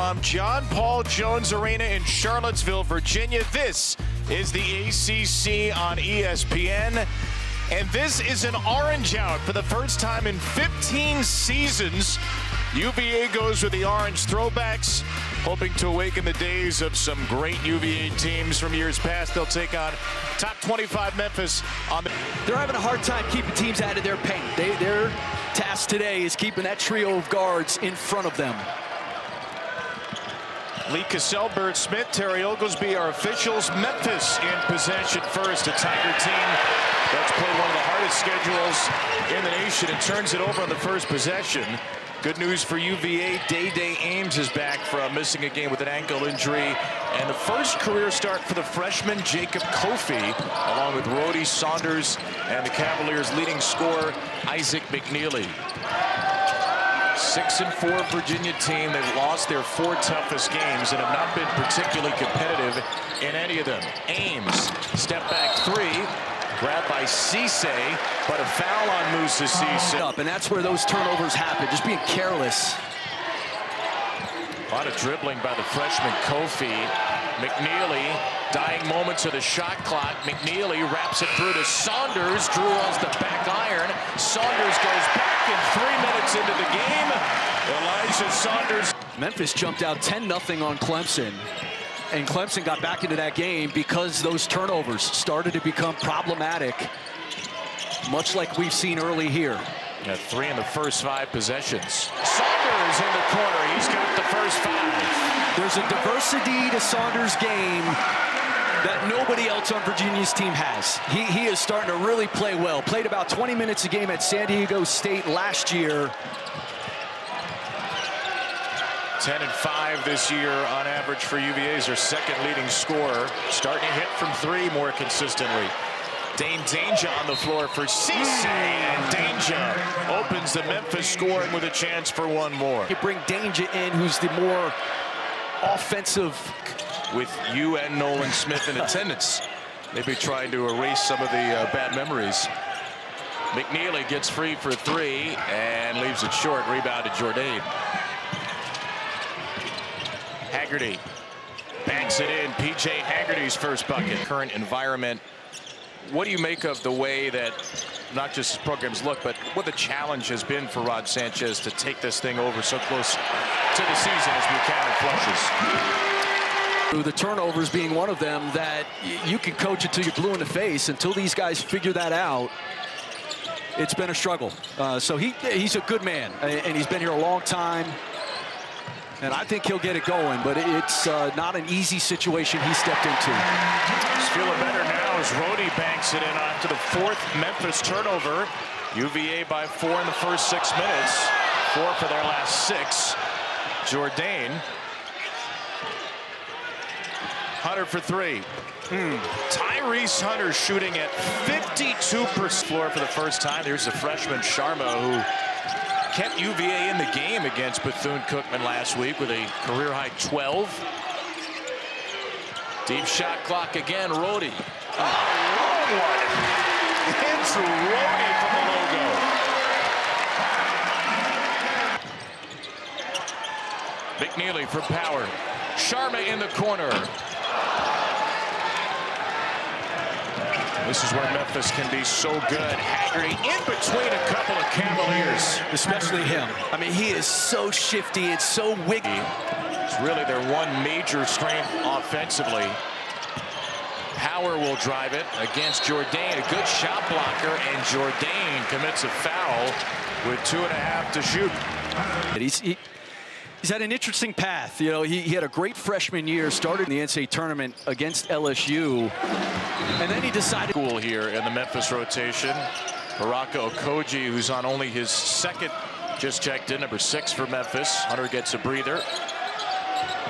from John Paul Jones Arena in Charlottesville, Virginia. This is the ACC on ESPN. And this is an orange out for the first time in 15 seasons. UVA goes with the orange throwbacks, hoping to awaken the days of some great UVA teams from years past. They'll take on top 25 Memphis on the... They're having a hard time keeping teams out of their paint. Their task today is keeping that trio of guards in front of them. Lee Cassell, Bird Smith, Terry Oglesby are officials. Memphis in possession first, a Tiger team that's played one of the hardest schedules in the nation and turns it over on the first possession. Good news for UVA, Day Ames is back from missing a game with an ankle injury. And the first career start for the freshman, Jacob Kofi, along with Rhodey Saunders and the Cavaliers' leading scorer, Isaac McNeely. 6-4 Virginia team. They've lost their 4 toughest games and have not been particularly competitive in any of them. Ames, step back 3. Grabbed by Cisse, but a foul on Musa Cisse. And that's where those turnovers happen, just being careless. A lot of dribbling by the freshman Kofi. McNeely, dying moments of the shot clock. McNeely wraps it through to Saunders. Drills the back iron. Saunders goes back in 3 minutes into the game. Elijah Saunders. Memphis jumped out 10-0 on Clemson. And Clemson got back into that game because those turnovers started to become problematic, much like we've seen early here. Yeah, 3 in the first 5 possessions. Saunders in the corner. He's got the first 5. There's a diversity to Saunders' game that nobody else on Virginia's team has. He is starting to really play well. Played about 20 minutes a game at San Diego State last year. 10-5 this year on average for UVA as their second leading scorer. Starting to hit from 3 more consistently. Dane Danger on the floor for Cisse, and Danger opens the Memphis scoring with a chance for one more. You bring Danger in, who's the more offensive. With you and Nolan Smith in attendance, maybe trying to erase some of the bad memories. McNeely gets free for 3 and leaves it short. Rebound to Jourdain. Haggerty banks it in. PJ Haggerty's first bucket. Current environment. What do you make of the way that not just his programs look, but what the challenge has been for Rod Sanchez to take this thing over so close to the season as Buchanan flushes? The turnovers being one of them that you can coach it till you're blue in the face. Until these guys figure that out, it's been a struggle. So he's a good man, and he's been here a long time. And I think he'll get it going, but it's not an easy situation he stepped into. He's feeling better now as Rhodey banks it in onto the 4th Memphis turnover. UVA by 4 in the first 6 minutes. 4 for their last 6. Jourdain. Hunter for 3. Tyrese Hunter shooting at 52% floor for the first time. There's the freshman Sharma who kept UVA in the game against Bethune-Cookman last week with a career-high 12. Deep shot clock again, Rhodey. Long one. It's Rhodey from the logo. McNeely for power. Sharma in the corner. This is where Memphis can be so good. Haggerty in between a couple of Cavaliers. Especially him. I mean, he is so shifty. It's so wicked. It's really their one major strength offensively. Power will drive it against Jourdain. A good shot blocker, and Jourdain commits a foul with 2.5 to shoot. He's had an interesting path. You know, he had a great freshman year, started in the NCAA tournament against LSU, and then he decided. Cool here in the Memphis rotation. Baraka Okogie, who's on only his 2nd, just checked in, number 6 for Memphis. Hunter gets a breather.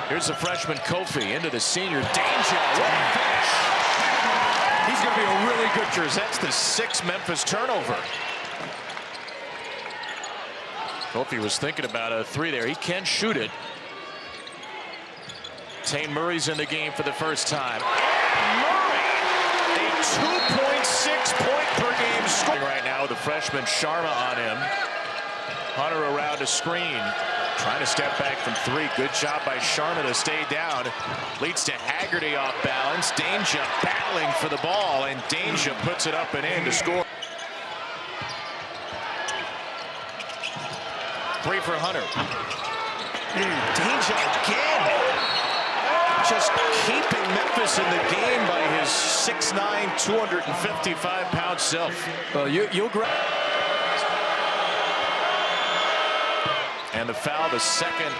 Here's the freshman Kofi into the senior. Danger. What a finish. He's going to be a really good jersey. That's the 6th Memphis turnover. Kofi was thinking about a 3 there. He can shoot it. Tane Murray's in the game for the first time. Murray, a 2.6 point per game score right now with the freshman Sharma on him. Hunter around a screen. Trying to step back from three. Good job by Sharma to stay down. Leads to Haggerty off balance. Danger battling for the ball, and Danger puts it up and in to score. 3 for Hunter. Danger again. Just keeping Memphis in the game by his 6'9", 255-pound self. Well, you'll grab. And the foul, the second.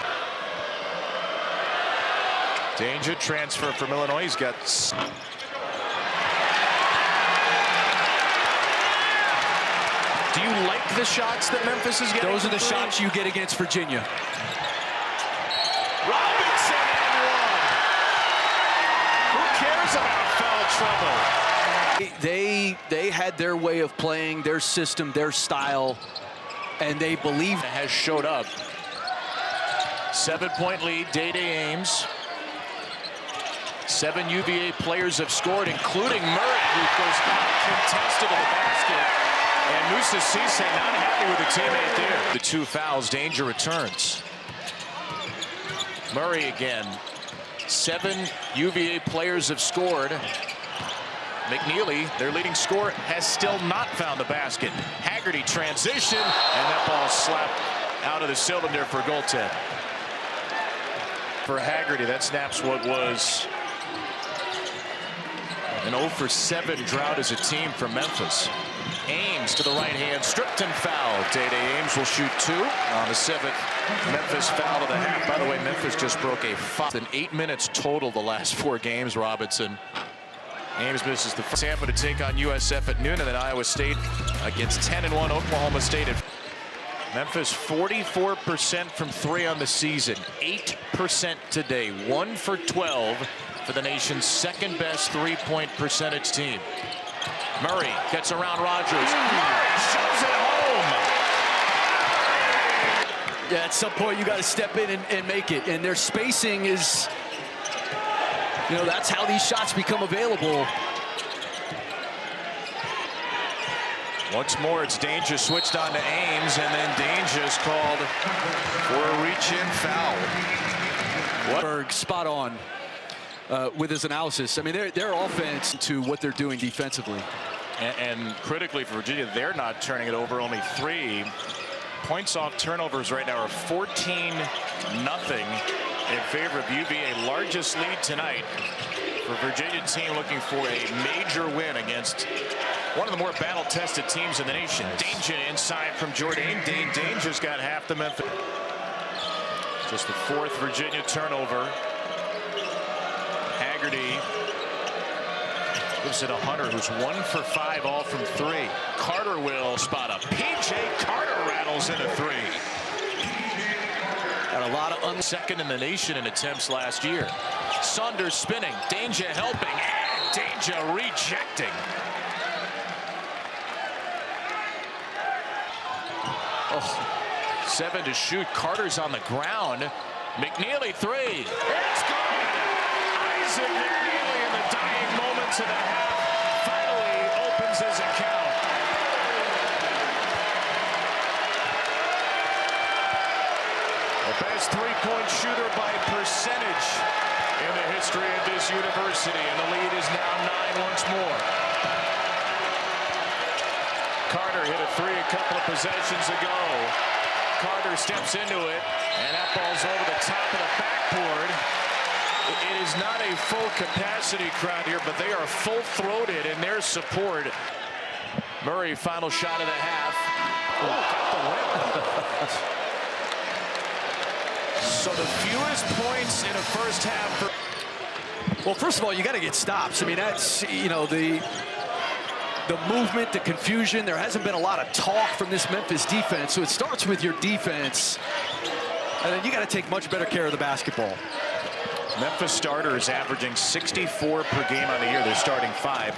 Danger transfer from Illinois. He's got. Do you like the shots that Memphis is getting? Those are the shots you get against Virginia. Robinson and one. Who cares about foul trouble? They had their way of playing, their system, their style, and they believe has showed up. 7-point lead, Day-Day Ames. 7 UVA players have scored, including Murray, who goes uncontested to the basket. And Musa Cisse not happy with the teammate there. The 2 fouls, Danger returns. Murray again. 7 UVA players have scored. McNeely, their leading scorer, has still not found the basket. Haggerty transition, and that ball slapped out of the cylinder for goaltend. For Haggerty, that snaps what was an 0 for 7 drought as a team for Memphis. Ames to the right hand, stripped and fouled. Day-Day Ames will shoot 2 on the 7th Memphis foul of the half. By the way, Memphis just broke a 8 minutes total the last 4 games, Robinson. Ames misses the first. Tampa to take on USF at noon, and then Iowa State against 10-1 Oklahoma State. Memphis 44% from 3 on the season, 8% today, 1 for 12 for the nation's second best 3-point percentage team. Murray gets around Rogers. Murray shoves it home. Yeah, at some point you got to step in and make it, and their spacing is, you know, that's how these shots become available. Once more, it's Danger switched on to Ames, and then Danger is called for a reach-in foul. What? Spot on with his analysis. I mean, their offense to what they're doing defensively. And critically for Virginia, they're not turning it over, only 3. Points off turnovers right now are 14-0 in favor of UVA. Largest lead tonight for Virginia team looking for a major win against one of the more battle-tested teams in the nation. Danger inside from Jordan. Danger's got half the Memphis. Just the 4th Virginia turnover. Haggerty gives it to Hunter, who's 1 for 5, all from 3. Carter will spot up. PJ Carter rattles into 3. Got a lot of second in the nation in attempts last year. Saunders spinning. Danger helping. And Danger rejecting. Oh, 7 to shoot. Carter's on the ground. McNeely 3. It's good. Isaac McNeely in the dying moments of the half finally opens his account. The best 3-point shooter by percentage in the history of this university, and the lead is now 9 once more. Carter hit a 3 a couple of possessions ago. Carter steps into it, and that ball's over the top of the backboard. It is not a full capacity crowd here, but they are full-throated in their support. Murray, final shot of the half. Oh, got the win. So the fewest points in a first half for. Well, first of all, you got to get stops. I mean, that's, you know, the movement, the confusion. There hasn't been a lot of talk from this Memphis defense, so it starts with your defense, and then you got to take much better care of the basketball. Memphis starters averaging 64 per game on the year. They're starting 5.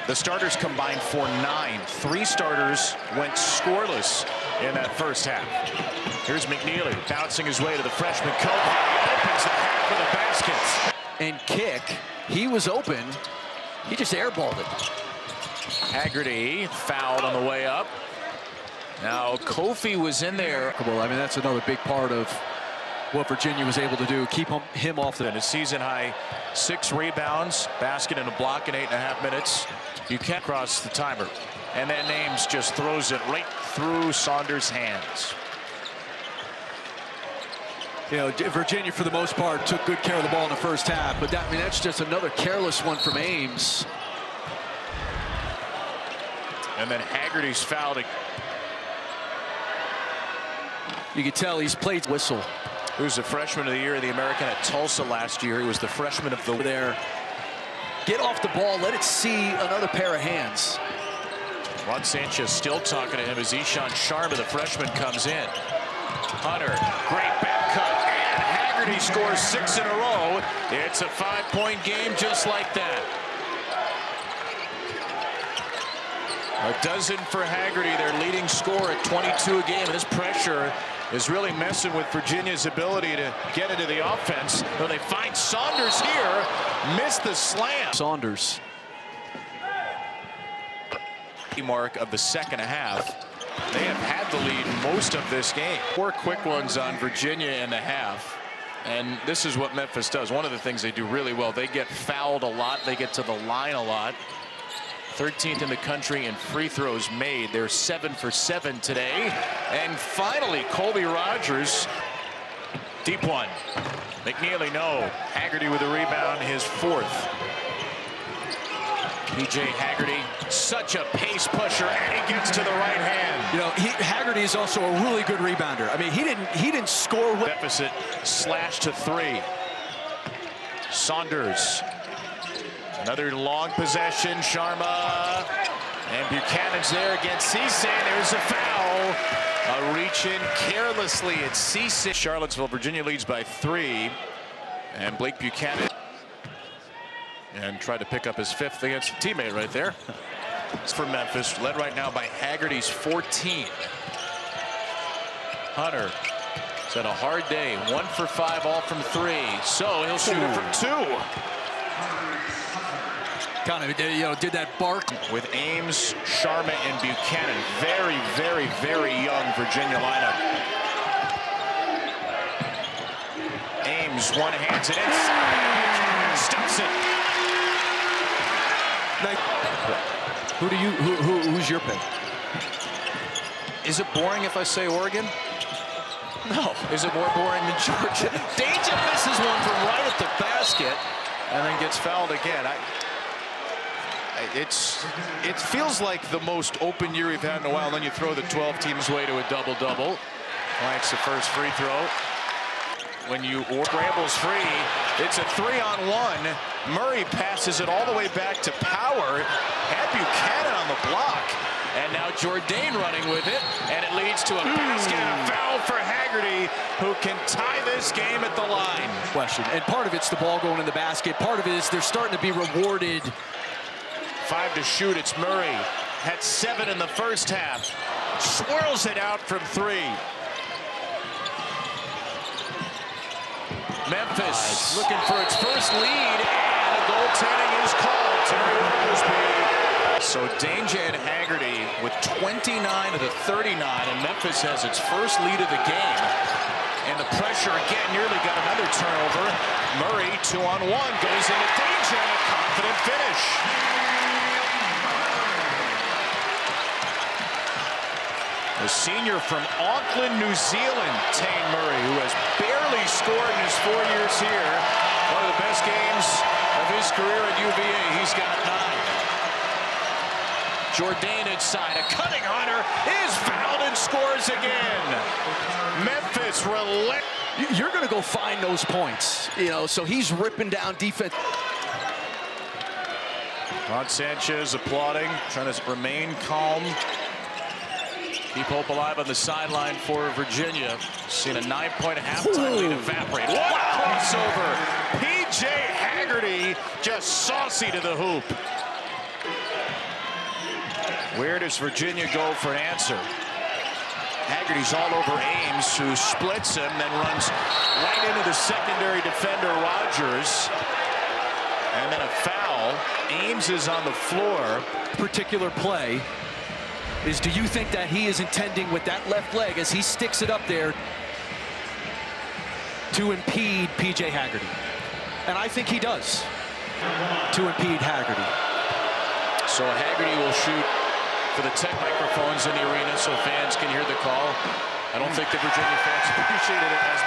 The starters combined for 9. 3 starters went scoreless in that first half. Here's McNeely bouncing his way to the freshman Kobe. Opens the half of the baskets. And kick, he was open. He just airballed it. Haggerty fouled on the way up. Now, Kofi was in there. Well, I mean, that's another big part of what Virginia was able to do, keep him off the... And a season-high 6 rebounds, basket and a block in 8.5 minutes. You can't cross the timer. And then Ames just throws it right through Saunders' hands. You know, Virginia, for the most part, took good care of the ball in the first half, but that, I mean, that's just another careless one from Ames. And then Haggerty's fouled. You can tell he's played whistle. He was the freshman of the year of the American at Tulsa last year. He was the freshman of the there. Get off the ball, let it see another pair of hands. Ron Sanchez still talking to him as Ishan Sharma, the freshman, comes in. Hunter, great back cut, and Haggerty scores 6 in a row. It's a 5-point game just like that. A dozen for Haggerty, their leading scorer at 22 a game. And this pressure is really messing with Virginia's ability to get into the offense. Though they find Saunders here, missed the slam. Saunders. Mark of the second half. They have had the lead most of this game. 4 quick ones on Virginia in the half. And this is what Memphis does. One of the things they do really well, they get fouled a lot. They get to the line a lot. 13th in the country in free throws made. They're 7 for 7 today. And finally, Colby Rogers. Deep one. McNeely, no. Haggerty with a rebound, his 4th. PJ Haggerty, such a pace pusher, and he gets to the right hand. You know, Haggerty is also a really good rebounder. I mean, he didn't score with deficit slashed to 3. Saunders. Another long possession. Sharma. And Buchanan's there against Cisse. There's a foul. A reach in carelessly at Cisse. Charlottesville, Virginia leads by 3. And Blake Buchanan. And tried to pick up his 5th against a teammate right there. It's for Memphis, led right now by Haggerty's 14. Hunter. He's had a hard day. 1 for 5, all from 3. So he'll shoot it from 2. Kind of, you know, did that bark. With Ames, Sharma, and Buchanan. Very, very, very young Virginia lineup. Ames one-hands it inside. Buchanan stuffs it. Who's your pick? Is it boring if I say Oregon? No. Is it more boring than Georgia? Danger misses one from right at the basket and then gets fouled again. It feels like the most open year we've had in a while. Then you throw the 12 teams way to a double-double. Blanks the first free throw. When you scrambles free, it's a 3-on-1. Murray passes it all the way back to Power. Had Buchanan on the block. And now Jourdain running with it. And it leads to a basket and a foul for Haggerty, who can tie this game at the line. Question. And part of it's the ball going in the basket. Part of it is they're starting to be rewarded. 5 to shoot. It's Murray. Had 7 in the first half. Swirls it out from 3. Memphis looking for its first lead, and the goaltending is called. Terry Oglesby. So Danger and Haggerty with 29 of the 39, and Memphis has its first lead of the game. And the pressure again nearly got another turnover. Murray 2-on-1 goes into Danger and a confident finish. The senior from Auckland, New Zealand, Tane Murray, who has barely scored in his 4 years here. One of the best games of his career at UVA. He's got 9. Jourdain inside. A cutting Hunter is fouled and scores again. Memphis relent. You're going to go find those points, you know, so he's ripping down defense. Ron Sanchez applauding, trying to remain calm. Keep hope alive on the sideline for Virginia. Seen a 9-point halftime lead evaporate. What a crossover! PJ Haggerty just saucy to the hoop. Where does Virginia go for an answer? Haggerty's all over Ames, who splits him, then runs right into the secondary defender, Rogers. And then a foul. Ames is on the floor. Particular play. is, do you think that he is intending with that left leg as he sticks it up there to impede P.J. Haggerty? And I think he does, to impede Haggerty. So Haggerty will shoot for the 10 microphones in the arena so fans can hear the call. I don't think the Virginia fans appreciated it as...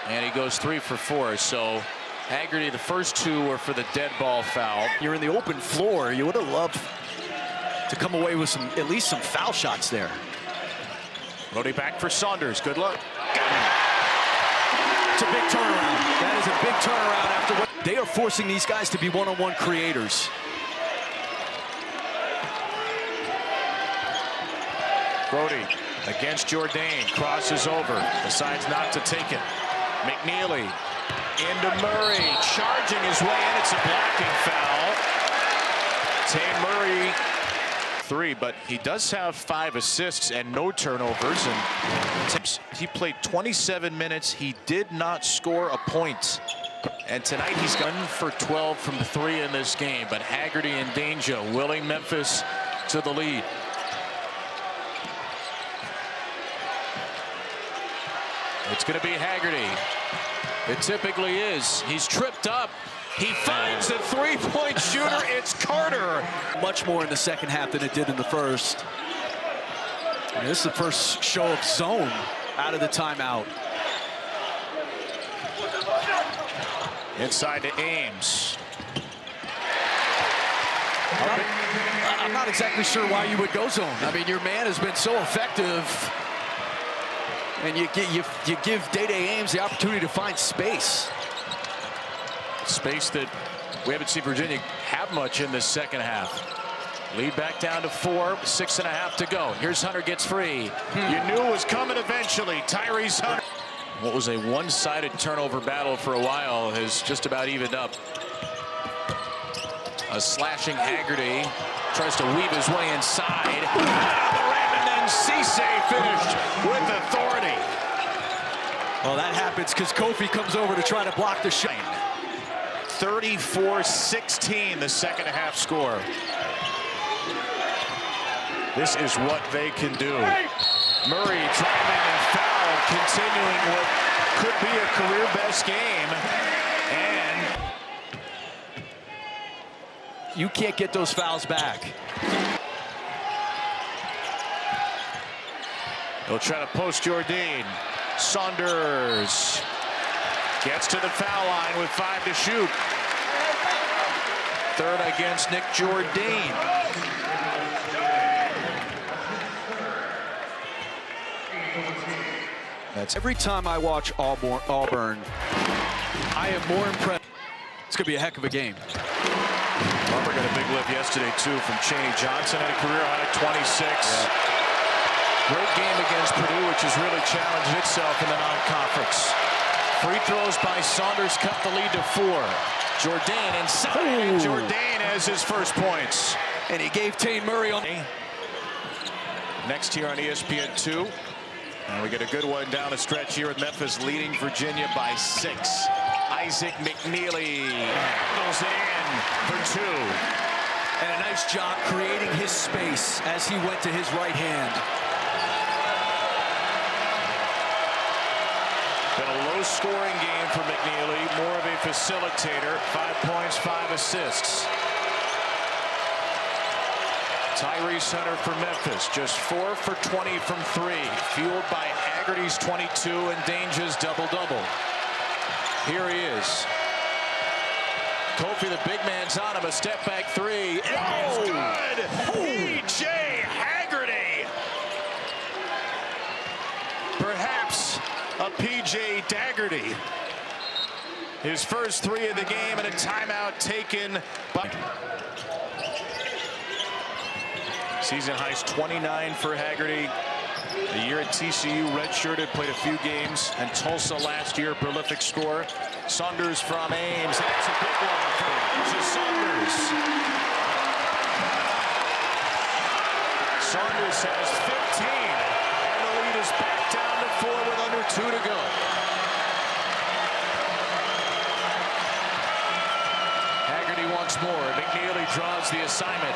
And he goes 3 for 4. So Haggerty, the first 2 were for the dead ball foul. You're in the open floor. You would have loved to come away with at least some foul shots there. Brody back for Saunders. Good luck. It's a big turnaround. That is a big turnaround after what they are forcing these guys to be one-on-one creators. Brody against Jourdain, crosses over, decides not to take it. McNeely into Murray, charging his way in. It's a blocking foul. Tay Murray 3, but he does have 5 assists and no turnovers. And he played 27 minutes. He did not score a point. And tonight he's gone for 12 from 3 in this game. But Haggerty and danger, willing Memphis to the lead. It's going to be Haggerty. It typically is. He's tripped up. He finds a 3-point shooter. It's Carter. Much more in the second half than it did in the first. And this is the first show of zone out of the timeout. Inside to Ames. I'm not exactly sure why you would go zone. I mean, your man has been so effective. And you give Day-Day Ames the opportunity to find space. Space that we haven't seen Virginia have much in this second half. Lead back down to 4, 6.5 to go. Here's Hunter, gets free. You knew it was coming eventually. Tyrese Hunter. What was a one-sided turnover battle for a while has just about evened up. A slashing Haggerty tries to weave his way inside. Out of the rim, and then Cisse finished with authority. Well, that happens because Kofi comes over to try to block the shot. 34-16, the second half score. This is what they can do. Murray driving and foul, continuing what could be a career best game. And you can't get those fouls back. They'll try to post Jourdain. Saunders gets to the foul line with 5 to shoot. Third against Nick Jourdain. That's every time I watch Auburn, I am more impressed. It's going to be a heck of a game. Auburn got a big lift yesterday, too, from Chaney Johnson at a career high 26. Yeah. Great game against Purdue, which has really challenged itself in the non-conference. Free throws by Saunders cut the lead to 4. Jourdain inside, and Jourdain has his first points. And he gave Tay Murray on. Next here on ESPN2. And we get a good one down the stretch here with Memphis leading Virginia by 6. Isaac McNeely goes in for 2. And a nice job creating his space as he went to his right hand. Been a low-scoring game for McNeely, more of a facilitator. 5 points, 5 assists. Tyrese Hunter for Memphis, just 4 for 20 from 3, fueled by Haggerty's 22 and Danger's double-double. Here he is. Kofi, the big man's on him, a step-back 3. It's good! P.J. Haggerty! Perhaps a P.J. Daggerty. His first 3 of the game and a timeout taken by... Season highs 29 for Haggerty. A year at TCU, redshirted, played a few games, and Tulsa last year, prolific scorer. Saunders from Ames. That's a big one for Saunders. Saunders has 15, and the lead is back down to 4 with under 2 to go. once more. McNeely draws the assignment.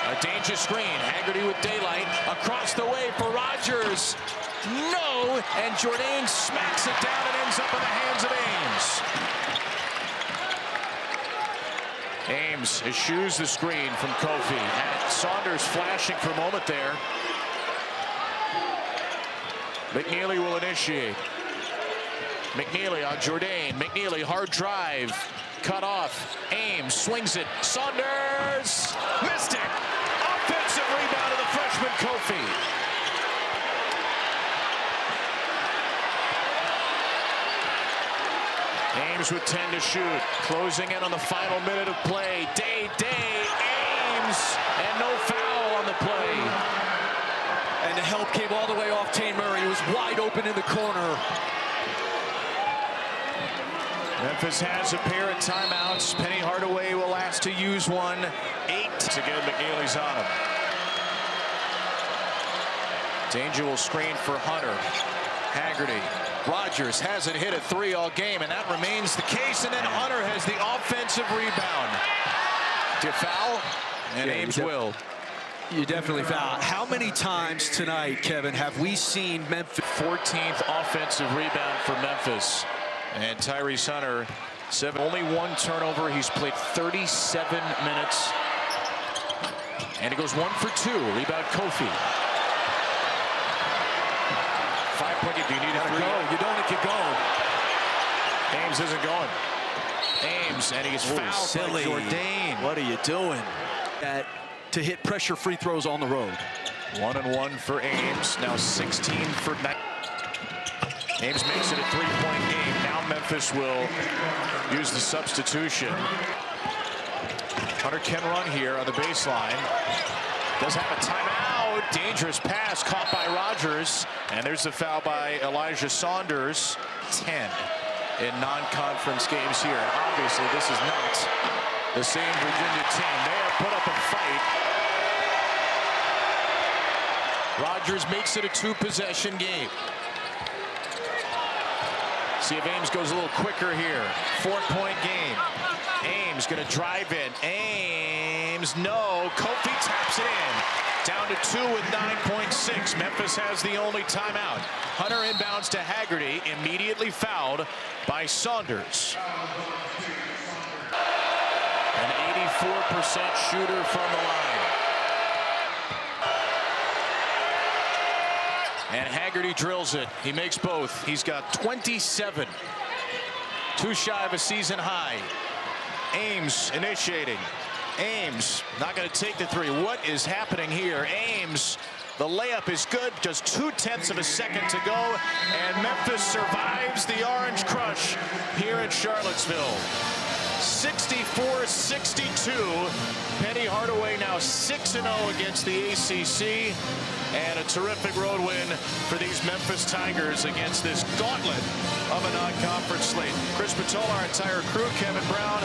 A dangerous screen. Haggerty with daylight. Across the way for Rogers. No! And Jourdain smacks it down and ends up in the hands of Ames. Ames eschews the screen from Kofi. And Saunders flashing for a moment there. McNeely will initiate. McNeely on Jourdain. McNeely, hard drive. Cut off. Ames swings it. Saunders missed it. Offensive rebound of the freshman Kofi. Ames with 10 to shoot. Closing in on the final minute of play. Day, Ames, and no foul on the play. And the help came all the way off Tate Murray. He was wide open in the corner. Memphis has a pair of timeouts. Penny Hardaway will ask to use one. 8. Again, McNeely's on him. Danger will screen for Hunter. Haggerty. Rogers hasn't hit a 3 all game, and that remains the case. And then Hunter has the offensive rebound. Do you foul? And yeah, Ames will. You definitely foul. How many times tonight, Kevin, have we seen Memphis? 14th offensive rebound for Memphis. And Tyrese Hunter, only 1 turnover. He's played 37 minutes. And he goes 1 for 2. Rebound Kofi. 5-point game. Do you need a 3? Go. You don't if you go. Ames isn't going. Ames, and he's fouled silly. by Jourdain. What are you doing? To hit pressure free throws on the road. 1-1 for Ames. Now 16 for 9. Ames makes it a 3-point game. Now Memphis will use the substitution. Hunter can run here on the baseline. Does have a timeout. Dangerous pass caught by Rogers. And there's the foul by Elijah Saunders. 10 in non-conference games here. And obviously this is not the same Virginia team. They have put up a fight. Rogers makes it a 2-possession game. See if Ames goes a little quicker here. 4-point game. Ames going to drive in. Ames, no. Kofi taps it in. Down to 2 with 9.6. Memphis has the only timeout. Hunter inbounds to Haggerty. Immediately fouled by Saunders. An 84% shooter from the line. And Haggerty drills it. He makes both. He's got 27. 2 shy of a season high. Ames initiating. Ames not going to take the 3. What is happening here? Ames, the layup is good. Just 0.2 of a second to go. And Memphis survives the Orange Crush here in Charlottesville. 64-62. Penny Hardaway now 6-0 against the ACC. And a terrific road win for these Memphis Tigers against this gauntlet of a non-conference slate. Chris Patola, our entire crew, Kevin Brown.